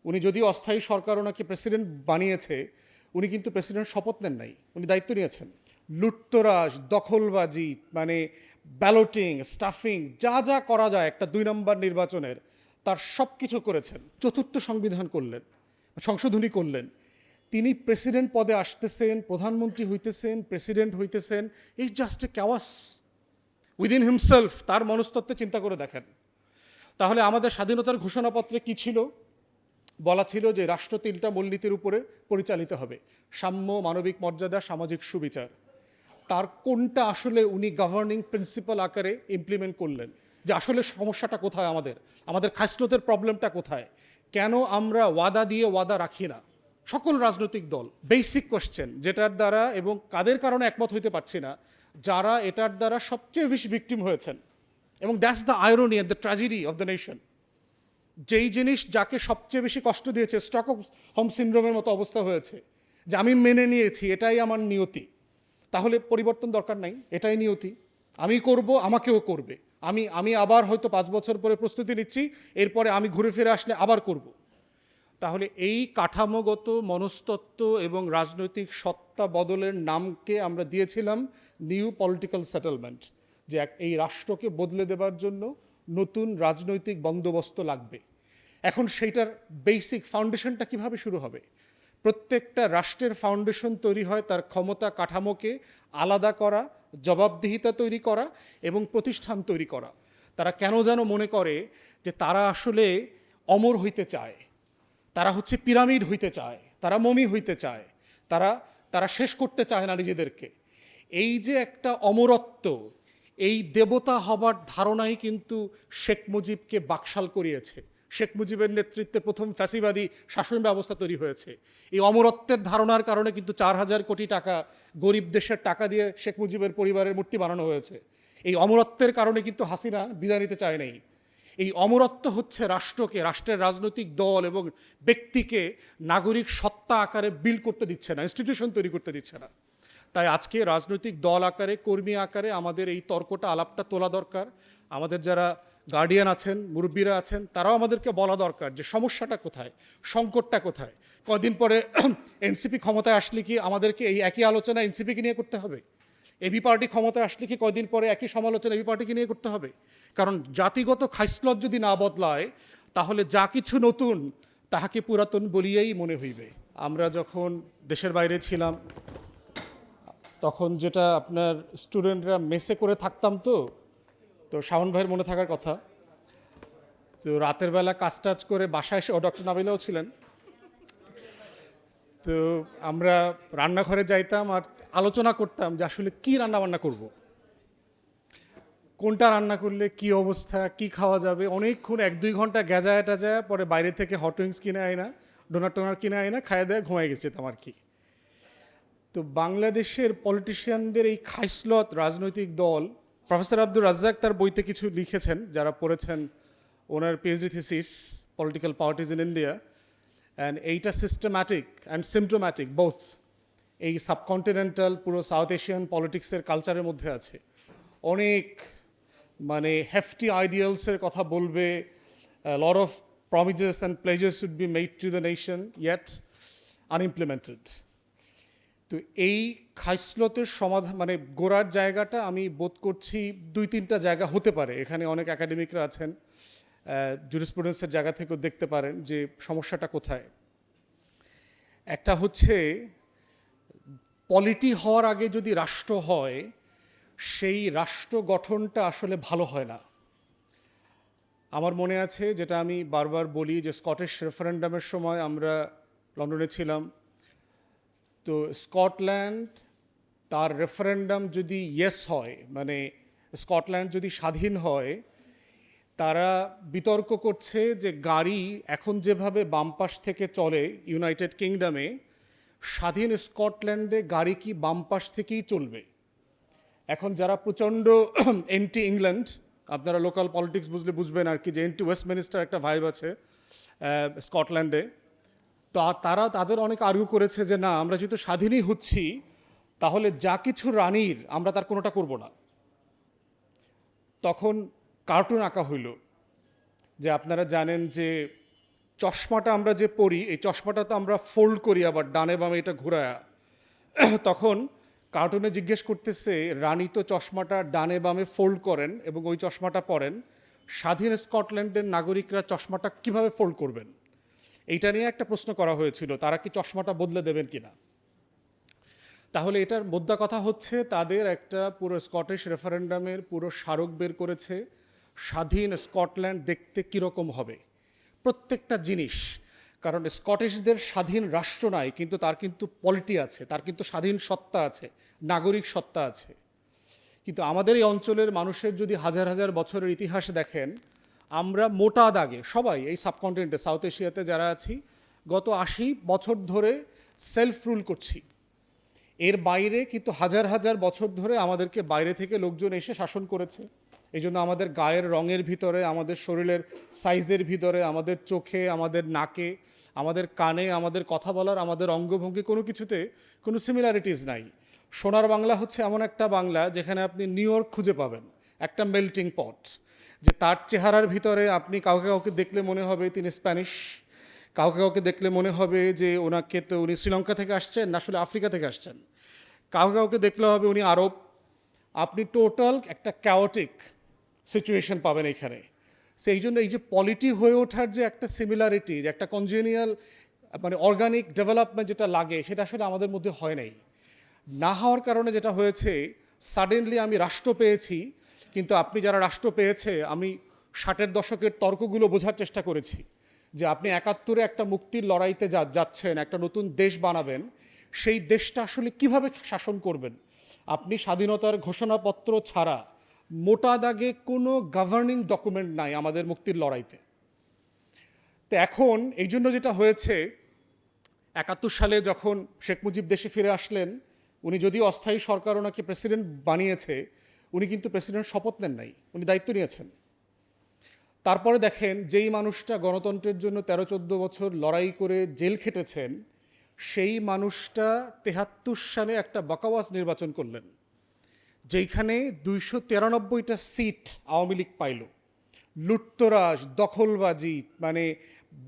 উনি যদিও অস্থায়ী সরকার ওনাকে প্রেসিডেন্ট বানিয়েছে, উনি কিন্তু প্রেসিডেন্ট শপথ নেন নাই, উনি দায়িত্ব নিয়েছেন। লুটতরাজ, দখলবাজি, মানে ব্যালটিং, স্টাফিং, যা যা করা যায় একটা 2 নম্বর নির্বাচনের, তার সব কিছু করেছেন। চতুর্থ সংবিধান করলেন, সংশোধনী করলেন। তিনি প্রেসিডেন্ট পদে আসতেছেন, প্রধানমন্ত্রী হইতেছেন, প্রেসিডেন্ট হইতেছেন। Is just a chaos within himself. তার মনস্তত্ত্বে চিন্তা করে দেখেন। তাহলে আমাদের স্বাধীনতার ঘোষণাপত্রে কি ছিল? বলা ছিল যে রাষ্ট্র 3টা মূলনীতির উপরে পরিচালিত হবে: সাম্য, মানবিক মর্যাদা, সামাজিক সুবিচার। তার কোনটা আসলে উনি গভর্নিং প্রিন্সিপাল আকারে ইমপ্লিমেন্ট করলেন? যে আসলে সমস্যাটা কোথায়, আমাদের খাসলতের প্রবলেমটা কোথায়? কেন আমরা ওয়াদা দিয়ে ওয়াদা রাখি না? সকল রাজনৈতিক দল বেসিক কোশ্চেন, যেটার দ্বারা, এবং কাদের কারণে একমত হইতে পারছি না, যারা এটার দ্বারা সবচেয়ে বেশি ভিকটিম হয়েছেন। এবং that's the irony and the tragedy of the nation. যেই জিনিস যাকে সবচেয়ে বেশি কষ্ট দিয়েছে, স্টকহোম সিনড্রোমের মতো অবস্থা হয়েছে, যে আমি মেনে নিয়েছি এটাই আমার নিয়তি, তাহলে পরিবর্তন দরকার নাই, এটাই নিয়তি, আমি করব, আমাকেও করবে। আমি আবার হয়তো 5 বছর পরে প্রস্তুতি নিচ্ছি, এরপরে আমি ঘুরে ফিরে আসলে আবার করব। তাহলে এই কাঠামোগত মনস্তত্ত্ব এবং রাজনৈতিক সত্তা বদলের নামকে আমরা দিয়েছিলাম নিউ পলিটিক্যাল সেটেলমেন্ট, যে এই রাষ্ট্রকে বদলে দেবার জন্য নতুন রাজনৈতিক বন্দোবস্ত লাগবে। এখন সেইটার বেসিক ফাউন্ডেশনটা কিভাবে শুরু হবে? প্রত্যেকটা রাষ্ট্রের ফাউন্ডেশন তৈরি হয় তার ক্ষমতা কাঠামোকে আলাদা করা, জবাবদিহিতা তৈরি করা এবং প্রতিষ্ঠান তৈরি করা। তারা কেন যেন মনে করে যে তারা আসলে অমর হইতে চায়, তারা হচ্ছে পিরামিড হইতে চায়, তারা মমি হইতে চায়, তারা শেষ করতে চায় না নিজেদেরকে। এই যে একটা অমরত্ব, এই দেবতা হবার ধারণাই কিন্তু শেখ মুজিবকে বাকশাল করিয়েছে। শেখ মুজিবের নেতৃত্বে প্রথম ফ্যাসিবাদী শাসন ব্যবস্থা তৈরি হয়েছে। এই অমরত্বের ধারণার কারণে কিন্তু 4,000 কোটি টাকা গরিব দেশের টাকা দিয়ে শেখ মুজিবের পরিবারের মূর্তি বানানো হয়েছে। এই অমরত্বের কারণে কিন্তু হাসিনা বিদায় নিতে চায় নাই। এই অমরত্ব হচ্ছে রাষ্ট্রকে, রাষ্ট্রের রাজনৈতিক দল এবং ব্যক্তিকে নাগরিক সত্তা আকারে বিল্ড করতে দিচ্ছে না, ইনস্টিটিউশন তৈরি করতে দিচ্ছে না। তাই আজকে রাজনৈতিক দল আকারে, কর্মী আকারে আমাদের এই তর্কটা, আলাপটা তোলা দরকার। আমাদের যারা গার্ডিয়ান আছেন, মুরব্বীরা আছেন, তারাও আমাদেরকে বলা দরকার যে সমস্যাটা কোথায়, সংকটটা কোথায়। কদিন পরে এনসিপি ক্ষমতায় আসলে কি আমাদেরকে এই একই আলোচনা এনসিপিকে নিয়ে করতে হবে? এবি পার্টি ক্ষমতায় আসলে কি কয়দিন পরে একই সমালোচনা এবি পার্টিকে নিয়ে করতে হবে? কারণ জাতিগত খাইসলত যদি না বদলায়, তাহলে যা কিছু নতুন তাহাকে পুরাতন বলিয়েই মনে হইবে। আমরা যখন দেশের বাইরে ছিলাম, তখন যেটা আপনার স্টুডেন্টরা মেসে করে থাকতাম, তো শাওন ভাইয়ের মনে থাকার কথা, তো রাতের বেলা কাজ টাজ করে বাসায় এসে, ডক্টর নাবিলাও ছিলেন, তো আমরা রান্নাঘরে যাইতাম আর আলোচনা করতাম যে আসলে কি রান্না বান্না করব, কোনটা রান্না করলে কি অবস্থা, কি খাওয়া যাবে। অনেকক্ষণ 1-2 ঘন্টা গেজায় টাজায়, পরে বাইরে থেকে হট উইংস কিনে আয় না, ডোনার টোনার কিনে আয় না, খাইয়ে দেয় ঘুমাই গেছিতাম আর কি। তো বাংলাদেশের পলিটিশিয়ানদের এই খাইসলত রাজনৈতিক দল, প্রফেসর আব্দুর রাজ্জাক তার বইতে কিছু লিখেছেন, যারা পড়েছেন ওনার PhD thesis political parties in India, and এইটা সিস্টেম্যাটিক অ্যান্ড সিমটোম্যাটিক বোথ এই সাবকন্টিনেন্টাল পুরো সাউথ এশিয়ান পলিটিক্সের কালচারের মধ্যে আছে। অনেক মানে হেফটি আইডিয়ালসের কথা বলবে, lot of promises and pledges should be made to the nation, yet unimplemented. তো এই খাইসলতের সমাধান, মানে গোড়ার জায়গাটা আমি বোধ করছি 2-3টা জায়গা হতে পারে। এখানে অনেক একাডেমিকরা আছেন, জুরিসপ্রুডেন্সের জায়গা থেকেও দেখতে পারেন যে সমস্যাটা কোথায়। একটা হচ্ছে, পলিটি হওয়ার আগে যদি রাষ্ট্র হয়, সেই রাষ্ট্র গঠনটা আসলে ভালো হয় না। আমার মনে আছে, যেটা আমি বারবার বলি, যে স্কটিশ রেফারেন্ডামের সময় আমরা লন্ডনে ছিলাম, তো স্কটল্যান্ড তার রেফারেন্ডাম যদি ইয়েস হয়, মানে স্কটল্যান্ড যদি স্বাধীন হয়, তারা বিতর্ক করছে যে গাড়ি এখন যেভাবে বাম পাশ থেকে চলে ইউনাইটেড কিংডমে, স্বাধীন স্কটল্যান্ডে গাড়ি কি বাম পাশ থেকেই চলবে? এখন যারা প্রচণ্ড এন্টি ইংল্যান্ড, আপনারা লোকাল পলিটিক্স বুঝলে বুঝবেন আর কি, যে এন্টি ওয়েস্টমিনিস্টার একটা ভাইব আছে স্কটল্যান্ডে, তো তাদের অনেক আর্গু করেছে যে না, আমরা যেহেতু স্বাধীনই হচ্ছি, তাহলে যা কিছু রানীর আমরা তার কোনোটা করব না। তখন কার্টুন আঁকা হইল, যে আপনারা জানেন যে চশমাটা আমরা যে পরি, এই চশমাটা তো আমরা ফোল্ড করি আবার ডানে বামে এটা ঘুরায়া। তখন কার্টুনে জিজ্ঞেস করতেছে, রানী তো চশমাটা ডানে বামে ফোল্ড করেন এবং ওই চশমাটা পরেন, স্বাধীন স্কটল্যান্ডের নাগরিকরা চশমাটা কিভাবে ফোল্ড করবেন? এইটা নিয়ে একটা প্রশ্ন করা হয়েছিল, তারা কি চশমাটা বদলে দেবেন কিনা। তাহলে এটার মোদ্দা কথা হচ্ছে, তাদের একটা পুরো স্কটিশ রেফারেন্ডামের পুরো স্মারক বের করেছে, স্বাধীন স্কটল্যান্ড দেখতে কীরকম হবে প্রত্যেকটা জিনিস। কারণ স্কটিশদের স্বাধীন রাষ্ট্র নাই, কিন্তু তার কিন্তু পলিটি আছে, তার কিন্তু স্বাধীন সত্তা আছে, নাগরিক সত্তা আছে। কিন্তু আমাদের এই অঞ্চলের মানুষের যদি হাজার হাজার বছরের ইতিহাস দেখেন, আমরা মোটা দাগে সবাই এই সাবকন্টিনেন্টে সাউথ এশিয়াতে যারা আছি গত ৮০ বছর ধরে সেলফ রুল করছি। এর বাইরে কিন্তু হাজার হাজার বছর ধরে আমাদেরকে বাইরে থেকে লোকজন এসে শাসন করেছে। এই জন্য আমাদের গায়ের রঙের ভিতরে, আমাদের শরীরের সাইজের ভিতরে, আমাদের চোখে, আমাদের নাকে, আমাদের কানে, আমাদের কথা বলার, আমাদের অঙ্গভঙ্গি কোনো কিছুতে কোনো সিমিলারিটিস নাই। সোনার বাংলা হচ্ছে এমন একটা বাংলা যেখানে আপনি নিউ ইয়র্ক খুঁজে পাবেন, একটা মেল্টিং পট, যে তার চেহারার ভিতরে আপনি কাউকে কাউকে দেখলে মনে হবে তিনি স্প্যানিশ, কাউকে কাউকে দেখলে মনে হবে যে ওনাকে তো উনি শ্রীলঙ্কা থেকে আসছেন না আসলে আফ্রিকা থেকে আসছেন, কাউকে কাউকে দেখলে হবে উনি আরব। আপনি টোটাল একটা ক্যাওটিক সিচুয়েশন পাবেন এখানে। সেই জন্য এই যে পলিটি হয়ে ওঠার যে একটা সিমিলারিটি, যে একটা কনজেনিয়াল মানে অর্গানিক ডেভেলপমেন্ট যেটা লাগে, সেটা আসলে আমাদের মধ্যে হয় নাই। না হওয়ার কারণে যেটা হয়েছে, সাডেনলি আমি রাষ্ট্র পেয়েছি, কিন্তু আপনি যারা রাষ্ট্র পেয়েছে, আমি 60-এর দশকের তর্কগুলো বোঝার চেষ্টা করেছি যে আপনি 71-এ একটা মুক্তির লড়াইতে যাচ্ছেন, একটা নতুন দেশ বানাবেন, সেই দেশটা আসলে কিভাবে শাসন করবেন। আপনি স্বাধীনতার ঘোষণাপত্র ছাড়া মোটা দাগে কোনো গভর্নিং ডকুমেন্ট নাই আমাদের মুক্তির লড়াইতে। তো এখন এই জন্য যেটা হয়েছে, 71 সালে যখন শেখ মুজিব দেশে ফিরে আসলেন, উনি যদিও অস্থায়ী সরকার ওনাকে প্রেসিডেন্ট বানিয়েছে, উনি কিন্তু প্রেসিডেন্ট শপথ নেন নাই, উনি দায়িত্ব নিয়েছেন। তারপরে দেখেন, যেই মানুষটা গণতন্ত্রের জন্য 13-14 বছর লড়াই করে জেল খেটেছেন, সেই মানুষটা 73 সালে একটা বকাওয়াজ নির্বাচন করলেন, যেইখানে 293টা সিট আওয়ামী লীগ পাইল। লুটতরাজ, দখলবাজি, মানে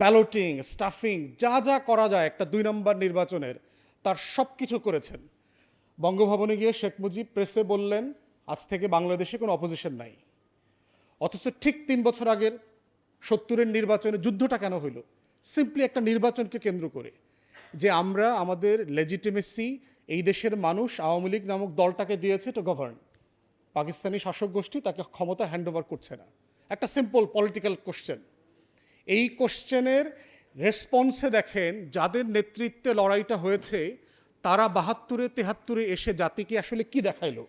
ব্যালটিং, স্টাফিং, যা যা করা যায় একটা 2 নম্বর নির্বাচনের, তার সব কিছু করেছেন। বঙ্গভবনে গিয়ে শেখ মুজিব প্রেসে বললেন, আজ থেকে বাংলাদেশে কোনো অপোজিশন নাই। অথচ ঠিক 3 বছর আগের 70-এর নির্বাচনে যুদ্ধটা কেন হইল? সিম্পলি একটা নির্বাচনকে কেন্দ্র করে, যে আমরা আমাদের লেজিটিমেসি এই দেশের মানুষ আওয়ামী লীগ নামক দলটাকে দিয়েছে টু গভর্ন, পাকিস্তানি শাসক গোষ্ঠী তাকে ক্ষমতা হ্যান্ডওভার করছে না। একটা সিম্পল পলিটিক্যাল কোশ্চেন। এই কোশ্চেনের রেসপন্সে দেখেন, যাদের নেতৃত্বে লড়াইটা হয়েছে তারা 72-এ 73-এ এসে জাতিকে আসলে কি দেখাইলো।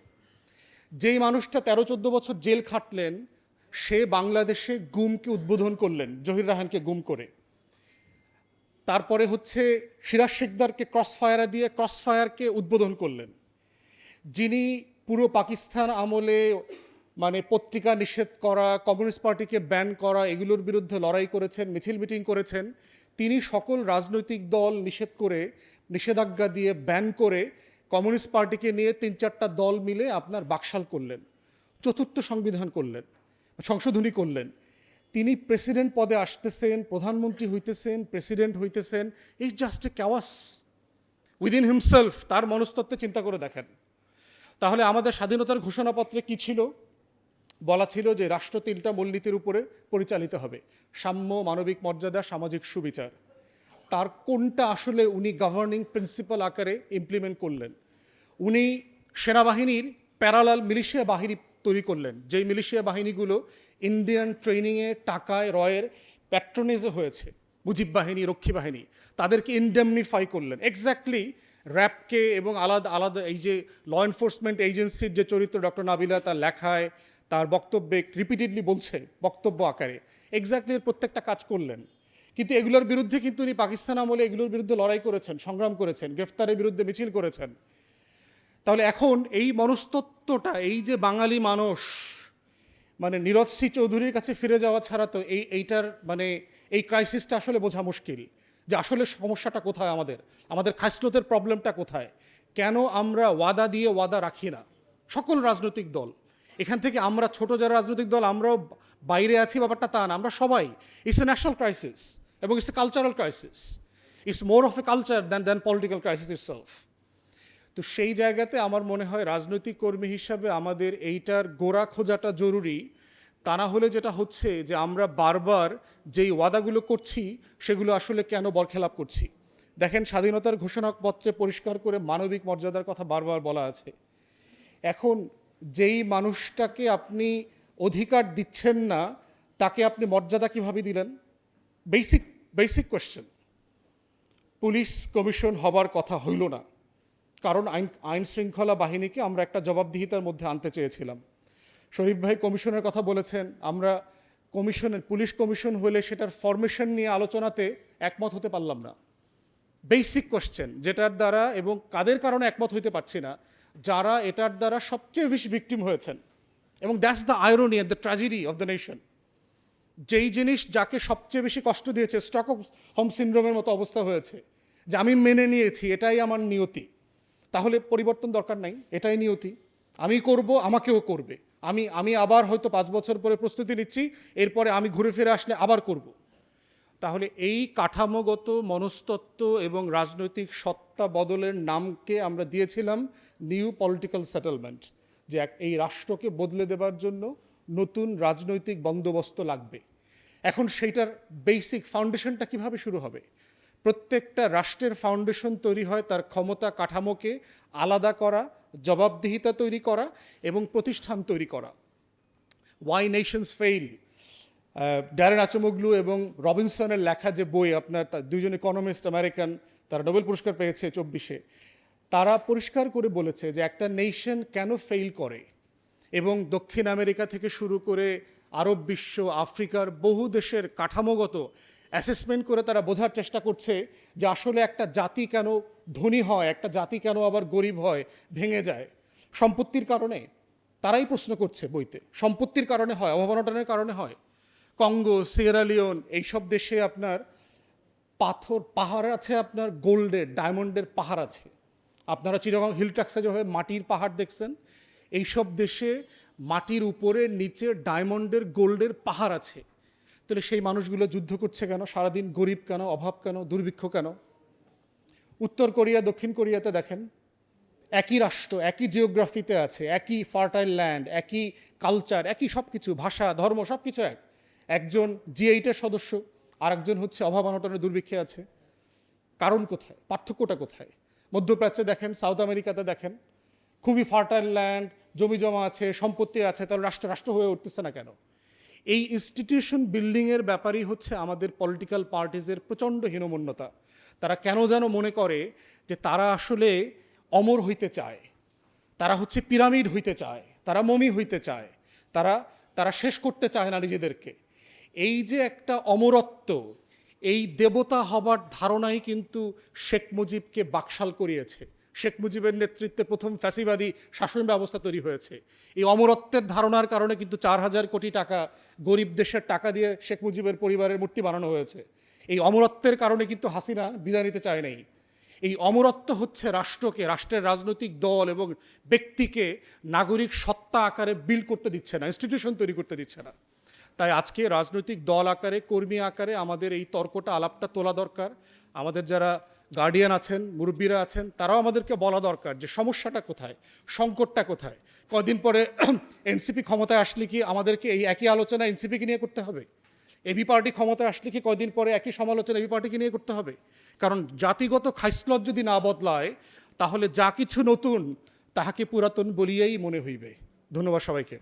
যেই মানুষটা 13-14 বছর জেল খাটলেন, সে বাংলাদেশে গুমকে উদ্বোধন করলেন, জহির রায়হানকে গুম করে। তারপরে হচ্ছে সিরাজ শিকদারকে ক্রসফায়ারে দিয়ে ক্রসফায়ারকে উদ্বোধন করলেন। যিনি পুরো পাকিস্তান আমলে মানে পত্রিকা নিষেধ করা, কমিউনিস্ট পার্টিকে ব্যান করা, এগুলোর বিরুদ্ধে লড়াই করেছেন, মিছিল মিটিং করেছেন, তিনি সকল রাজনৈতিক দল নিষেধ করে, নিষেধাজ্ঞা দিয়ে ব্যান করে, কমিউনিস্ট পার্টিকে নিয়ে 3-4টা দল মিলে আপনার বাকশাল করলেন, চতুর্থ সংবিধান করলেন, সংশোধনী করলেন। তিনি প্রেসিডেন্ট পদে আসতেছেন, প্রধানমন্ত্রী হইতেছেন, প্রেসিডেন্ট হইতেছেন। It's just a chaos within himself. তার মনস্তত্ত্বে চিন্তা করে দেখেন। তাহলে আমাদের স্বাধীনতার ঘোষণাপত্রে কি ছিল? বলা ছিল যে রাষ্ট্র 3টা মূলনীতির উপরে পরিচালিত হবে: সাম্য, মানবিক মর্যাদা, সামাজিক সুবিচার। তার কোনটা আসলে উনি গভর্নিং প্রিন্সিপাল আকারে ইমপ্লিমেন্ট করলেন? উনি সেনাবাহিনীর প্যারালাল মিলিশিয়া বাহিনী তৈরি করলেন, যেই মিলিশিয়া বাহিনীগুলো ইন্ডিয়ান ট্রেনিংয়ে, টাকায়, রয়ের প্যাট্রোনেজে হয়েছে, মুজিব বাহিনী, রক্ষী বাহিনী, তাদেরকে ইনডেমনিফাই করলেন। এক্স্যাক্টলি র্যাবকে এবং আলাদা আলাদা এই যে ল এনফোর্সমেন্ট এজেন্সির যে চরিত্র ডক্টর নাবিলা তার লেখায়, তার বক্তব্যে রিপিটেডলি বলছে, বক্তব্য আকারে এক্স্যাক্টলি প্রত্যেকটা কাজ করলেন। কিন্তু এগুলোর বিরুদ্ধে কিন্তু উনি পাকিস্তান আমলে এগুলোর বিরুদ্ধে লড়াই করেছেন, সংগ্রাম করেছেন, গ্রেফতারের বিরুদ্ধে মিছিল করেছেন। তাহলে এখন এই মনস্তত্ত্বটা, এই যে বাঙালি মানুষ মানে নীরজ সি চৌধুরীর কাছে ফিরে যাওয়া ছাড়া তো এইটার মানে এই ক্রাইসিসটা আসলে বোঝা মুশকিল, যে আসলে সমস্যাটা কোথায়, আমাদের খাসলতের প্রবলেমটা কোথায়। কেন আমরা ওয়াদা দিয়ে ওয়াদা রাখি না? সকল রাজনৈতিক দল, এখান থেকে আমরা ছোট যারা রাজনৈতিক দল আমরাও বাইরে আছি, ব্যাপারটা তা না, আমরা সবাই। ইটস এ ন্যাশনাল ক্রাইসিস, এবং it's a cultural crisis, it's more of a culture than political crisis itself. তো সেই জায়গাতে আমার মনে হয় রাজনৈতিক কর্মী হিসাবে আমাদের এইটার গোড়া খোঁজাটা জরুরি। তা না হলে যেটা হচ্ছে যে আমরা বারবার যেই ওয়াদাগুলো করছি সেগুলো আসলে কেন বরখেলাপ করছি। দেখেন, স্বাধীনতার ঘোষণাপত্রে পরিষ্কার করে মানবিক মর্যাদার কথা বারবার বলা আছে। এখন যেই মানুষটাকে আপনি অধিকার দিচ্ছেন না তাকে আপনি মর্যাদা কিভাবে দিলেন? Basic question. পুলিশ কমিশন হবার কথা হইল না, কারণ আইন শৃঙ্খলা বাহিনীকে আমরা একটা জবাবদিহিতার মধ্যে আনতে চেয়েছিলাম। শরীফ ভাই কমিশনের কথা বলেছেন, আমরা পুলিশ কমিশন হলে সেটার ফরমেশন নিয়ে আলোচনাতে একমত হতে পারলাম না। বেসিক কোয়েশ্চেন, যেটার দ্বারা এবং কাদের কারণে একমত হইতে পারছি না, যারা এটার দ্বারা সবচেয়ে বেশি ভিকটিম হয়েছেন। এবং that's the irony and the tragedy of the nation. যেই জিনিস যাকে সবচেয়ে বেশি কষ্ট দিয়েছে, স্টকহোম সিনড্রোমের মতো অবস্থা হয়েছে, যে আমি মেনে নিয়েছি এটাই আমার নিয়তি, তাহলে পরিবর্তন দরকার নাই, এটাই নিয়তি, আমি করব, আমাকেও করবে। আমি আবার হয়তো 5 বছর পরে প্রস্তুতি নিচ্ছি, এরপরে আমি ঘুরে ফিরে আসলে আবার করব। তাহলে এই কাঠামোগত মনস্তত্ত্ব এবং রাজনৈতিক সত্তা বদলের নামকে আমরা দিয়েছিলাম নিউ পলিটিক্যাল সেটেলমেন্ট, যে এই রাষ্ট্রকে বদলে দেবার জন্য নতুন রাজনৈতিক বন্দোবস্ত লাগবে। এখন সেইটার বেসিক ফাউন্ডেশনটা কিভাবে শুরু হবে? প্রত্যেকটা রাষ্ট্রের ফাউন্ডেশন তৈরি হয় তার ক্ষমতা কাঠামোকে আলাদা করা, জবাবদিহিতা তৈরি করা এবং প্রতিষ্ঠান তৈরি করা। ওয়াই নেশনস ফেইল, ড্যারেন আচমোগলু এবং রবিনসনের লেখা যে বই, আপনার দুইজন ইকোনমিস্ট আমেরিকান, তারা নোবেল পুরস্কার পেয়েছে 24-এ, তারা পরিষ্কার করে বলেছে যে একটা নেশন কেন ফেইল করে। এবং দক্ষিণ আমেরিকা থেকে শুরু করে আরব বিশ্ব, আফ্রিকার বহু দেশের কাঠামোগত অ্যাসেসমেন্ট করে তারা বোঝার চেষ্টা করছে যে আসলে একটা জাতি কেন ধনী হয়, একটা জাতি কেন আবার গরিব হয়, ভেঙে যায়। সম্পত্তির কারণে, তারাই প্রশ্ন করছে বইতে। সম্পত্তির কারণে হয়, অভাবনটনের কারণে হয়। কঙ্গো, সিয়েরা লিওন, এইসব দেশে আপনার পাহাড় আছে, আপনার গোল্ডের, ডায়মন্ডের পাহাড় আছে। আপনারা চিটাগং হিল ট্র্যাক্সে যেভাবে মাটির পাহাড় দেখছেন, এইসব দেশে মাটির উপরে নিচে ডায়মন্ডের, গোল্ডের পাহাড় আছে। তাহলে সেই মানুষগুলো যুদ্ধ করছে কেন? সারাদিন গরিব কেন, অভাব কেন, দুর্ভিক্ষ কেন? উত্তর কোরিয়া, দক্ষিণ কোরিয়াতে দেখেন, একই রাষ্ট্র, একই জিওগ্রাফিতে আছে, একই ফার্টাইল ল্যান্ড, একই কালচার, একই সব কিছু, ভাষা, ধর্ম, সব কিছু এক। একজন G8-এর সদস্য, আর একজন হচ্ছে অভাব অনটনের দুর্ভিক্ষে আছে। কারণ কোথায়? পার্থক্যটা কোথায়? মধ্যপ্রাচ্যে দেখেন, সাউথ আমেরিকাতে দেখেন, খুবই ফার্টাইল ল্যান্ড, জমি জমা আছে, সম্পত্তি আছে, তাহলে রাষ্ট্র হয়ে উঠতেছে না কেন? এই ইনস্টিটিউশন বিল্ডিংয়ের ব্যাপারই হচ্ছে আমাদের পলিটিক্যাল পার্টিজের প্রচণ্ড হীনমন্যতা। তারা কেন যেন মনে করে যে তারা আসলে অমর হইতে চায়, তারা হচ্ছে পিরামিড হইতে চায়, তারা মমি হইতে চায়, তারা শেষ করতে চায় না নিজেদেরকে। এই যে একটা অমরত্ব, এই দেবতা হবার ধারণাই কিন্তু শেখ মুজিবকে বাকশাল করিয়েছে। শেখ মুজিবের নেতৃত্বে প্রথম ফ্যাসিবাদী শাসন ব্যবস্থা তৈরি হয়েছে। এই অমরত্বের ধারণার কারণে কিন্তু 4,000 কোটি টাকা গরিব দেশের টাকা দিয়ে শেখ মুজিবের পরিবারের মূর্তি বানানো হয়েছে। এই অমরত্বের কারণে কিন্তু হাসিনা বিদায় নিতে চায় নাই। এই অমরত্ব হচ্ছে রাষ্ট্রকে, রাষ্ট্রের রাজনৈতিক দল এবং ব্যক্তিকে নাগরিক সত্তা আকারে বিল্ড করতে দিচ্ছে না, ইনস্টিটিউশন তৈরি করতে দিচ্ছে না। তাই আজকে রাজনৈতিক দল আকারে, কর্মী আকারে আমাদের এই তর্কটা, আলাপটা তোলা দরকার। আমাদের যারা গার্ডিয়ান আছেন, মুরব্বীরা আছেন, তারাও আমাদেরকে বলা দরকার যে সমস্যাটা কোথায়, সংকটটা কোথায়। কয়দিন পরে এনসিপি ক্ষমতায় আসলে কি আমাদেরকে এই একই আলোচনা এনসিপিকে নিয়ে করতে হবে? এবি পার্টি ক্ষমতায় আসলে কি কয়দিন পরে একই সমালোচনা এবি পার্টিকে নিয়ে করতে হবে? কারণ জাতিগত খাইসলত যদি না বদলায়, তাহলে যা কিছু নতুন তাহাকে পুরাতন বলিয়াই মনে হইবে। ধন্যবাদ সবাইকে।